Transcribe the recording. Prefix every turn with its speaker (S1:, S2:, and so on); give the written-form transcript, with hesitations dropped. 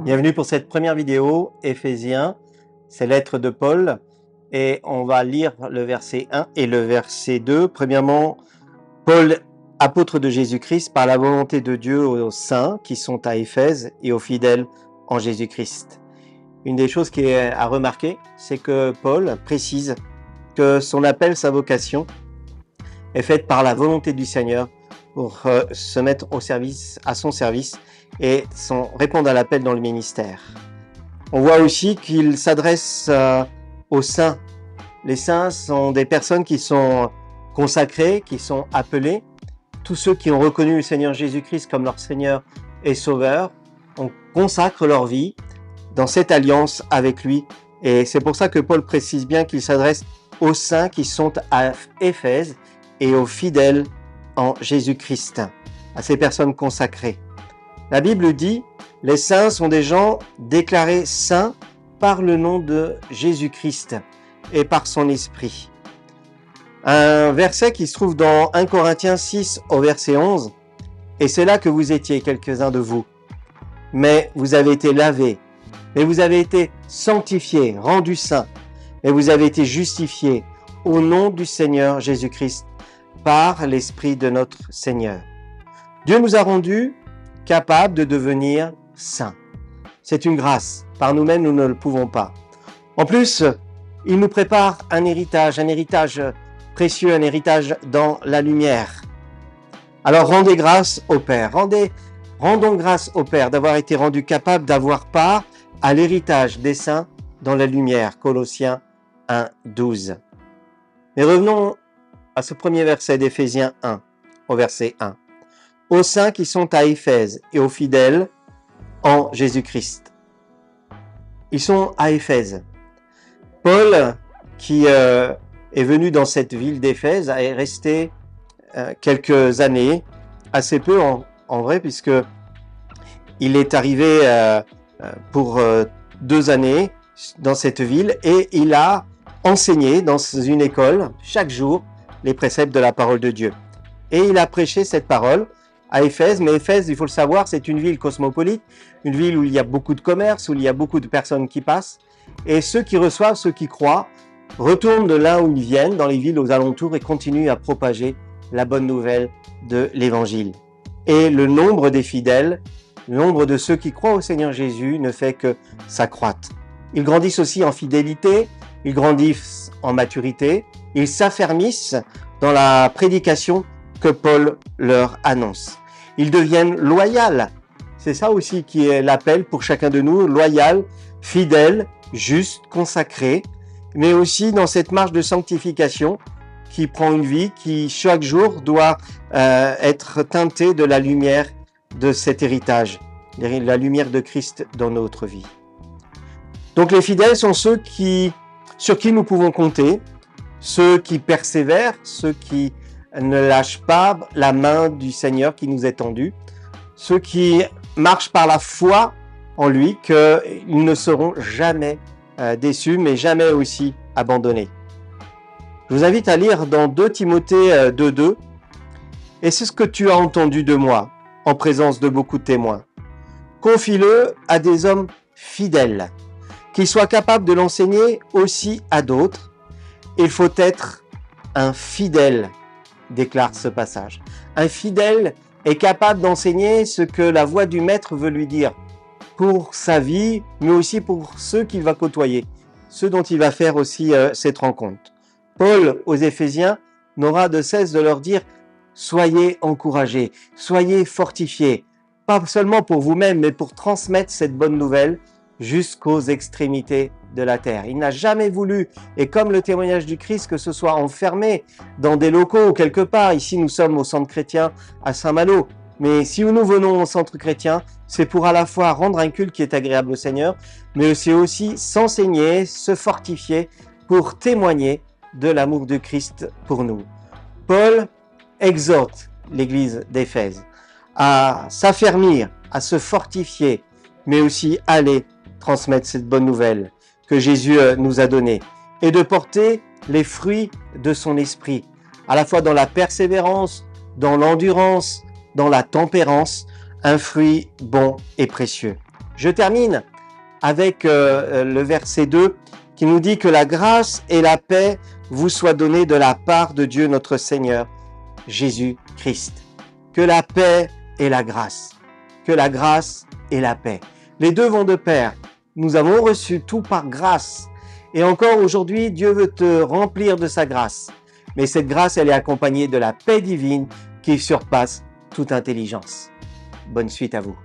S1: Bienvenue pour cette première vidéo, Éphésiens, c'est lettres de Paul, et on va lire le verset 1 et le verset 2. Premièrement, Paul, apôtre de Jésus-Christ, par la volonté de Dieu aux saints qui sont à Éphèse et aux fidèles en Jésus-Christ. Une des choses qui est à remarquer, c'est que Paul précise que son appel, sa vocation, est faite par la volonté du Seigneur pour se mettre à son service et répondre à l'appel dans le ministère. On voit aussi qu'il s'adresse aux saints. Les saints sont des personnes qui sont consacrées, qui sont appelées. Tous ceux qui ont reconnu le Seigneur Jésus-Christ comme leur Seigneur et Sauveur, on consacre leur vie dans cette alliance avec lui. Et c'est pour ça que Paul précise bien qu'il s'adresse aux saints qui sont à Éphèse et aux fidèles en Jésus-Christ, à ces personnes consacrées. La Bible dit, les saints sont des gens déclarés saints par le nom de Jésus-Christ et par son esprit. Un verset qui se trouve dans 1 Corinthiens 6 au verset 11, et c'est là que vous étiez quelques-uns de vous. Mais vous avez été lavés, mais vous avez été sanctifiés, rendus saints, mais vous avez été justifiés au nom du Seigneur Jésus-Christ par l'Esprit de notre Seigneur. Dieu nous a rendus capables de devenir saints. C'est une grâce. Par nous-mêmes, nous ne le pouvons pas. En plus, il nous prépare un héritage précieux, un héritage dans la lumière. Alors rendez grâce au Père. Rendons grâce au Père d'avoir été rendus capables d'avoir part à l'héritage des saints dans la lumière. Colossiens 1, 12. Mais revenons à ce premier verset d'Éphésiens 1, au verset 1. Aux saints qui sont à Éphèse et aux fidèles en Jésus-Christ. Ils sont à Éphèse. Paul, qui est venu dans cette ville d'Éphèse, est resté quelques années, assez peu en vrai, puisque il est arrivé pour 2 années dans cette ville et il a enseigné dans une école chaque jour les préceptes de la parole de Dieu. Et il a prêché cette parole à Éphèse, mais Éphèse, il faut le savoir, c'est une ville cosmopolite, une ville où il y a beaucoup de commerce, où il y a beaucoup de personnes qui passent, et ceux qui reçoivent, ceux qui croient, retournent de là où ils viennent, dans les villes aux alentours, et continuent à propager la bonne nouvelle de l'Évangile. Et le nombre des fidèles, le nombre de ceux qui croient au Seigneur Jésus ne fait que s'accroître. Ils grandissent aussi en fidélité, ils grandissent en maturité, ils s'affermissent dans la prédication que Paul leur annonce. Ils deviennent loyaux. C'est ça aussi qui est l'appel pour chacun de nous, loyal, fidèle, juste, consacré, mais aussi dans cette marche de sanctification qui prend une vie qui chaque jour doit être teintée de la lumière de cet héritage, la lumière de Christ dans notre vie. Donc les fidèles sont ceux sur qui nous pouvons compter, ceux qui persévèrent, ceux qui ne lâchent pas la main du Seigneur qui nous est tendue, ceux qui marchent par la foi en lui, qu'ils ne seront jamais déçus, mais jamais aussi abandonnés. Je vous invite à lire dans 2 Timothée 2.2, « Et c'est ce que tu as entendu de moi, en présence de beaucoup de témoins. Confie-le à des hommes fidèles, qui soient capables de l'enseigner aussi à d'autres. Il faut être un fidèle, déclare ce passage. Un fidèle est capable d'enseigner ce que la voix du maître veut lui dire pour sa vie, mais aussi pour ceux qu'il va côtoyer, ceux dont il va faire aussi cette rencontre. Paul, aux Éphésiens, n'aura de cesse de leur dire « Soyez encouragés, soyez fortifiés », pas seulement pour vous-même, mais pour transmettre cette bonne nouvelle jusqu'aux extrémités de la terre. Il n'a jamais voulu, et comme le témoignage du Christ, que ce soit enfermé dans des locaux ou quelque part. Ici, nous sommes au centre chrétien à Saint-Malo. Mais si nous venons au centre chrétien, c'est pour à la fois rendre un culte qui est agréable au Seigneur, mais c'est aussi s'enseigner, se fortifier pour témoigner de l'amour de Christ pour nous. Paul exhorte l'église d'Éphèse à s'affermir, à se fortifier, mais aussi à aller transmettre cette bonne nouvelle que Jésus nous a donnée et de porter les fruits de son esprit, à la fois dans la persévérance, dans l'endurance, dans la tempérance, un fruit bon et précieux. Je termine avec le verset 2 qui nous dit que la grâce et la paix vous soient données de la part de Dieu notre Seigneur, Jésus-Christ. Que la paix et la grâce. Que la grâce et la paix. Les deux vont de pair. Nous avons reçu tout par grâce. Et encore aujourd'hui, Dieu veut te remplir de sa grâce. Mais cette grâce, elle est accompagnée de la paix divine qui surpasse toute intelligence. Bonne suite à vous.